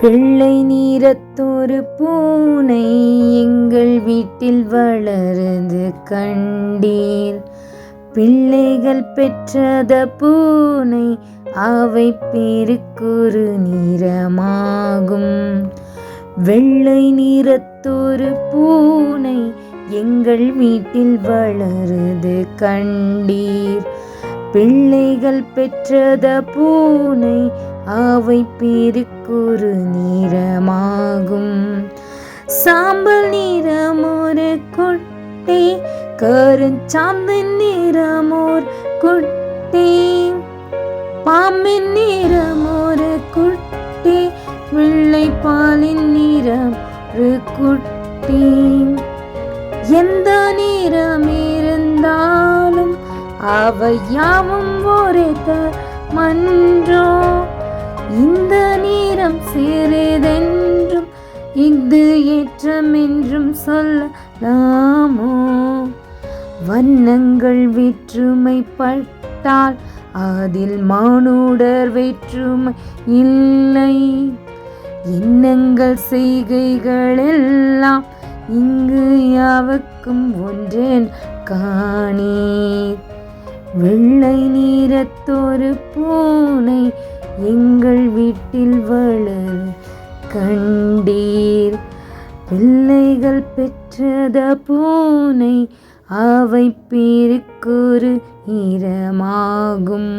வெள்ளை நிறத்தொரு பூனை எங்கள் வீட்டில் வளருது கண்டீர். பிள்ளைகள் பெற்றத பூனை அவை பேருக்கொரு நிறமாகும். வெள்ளை நிறத்தொரு பூனை எங்கள் வீட்டில் வளருது கண்டீர். பிள்ளைகள் பெற்றத பூனை அவை பேருக்கொரு நிறமாகும். சாம்பல் நிறமொரு குட்டி, கருஞ்சாந்தன் நிறமோர் குட்டி, பாம்பின் நிறமொரு குட்டி, வெள்ளை பாலின் நிறம் ஒரு குட்டி. எந்த நிறம் இருந்தாலும் அவை யாவும் ஒரே மன்றோ. இந்த நிறம் சிறிதென்றும் இது ஏற்றம் என்றும் சொல்லலாமோ? வண்ணங்கள் வேற்றுமைப்பட்டால் அதில் மானுடர் வேற்றுமை இல்லை. எண்ணங்கள் செய்கைகள் எல்லாம் இங்கு யாவுக்கும் ஒன்றேன் காணீர். வெள்ளை நிறத்தொரு பூனை எங்கள் வீட்டில் வளர கண்டீர். பிள்ளைகள் பெற்றத பூனை அவை பேருக்கொரு நிறமாகும்.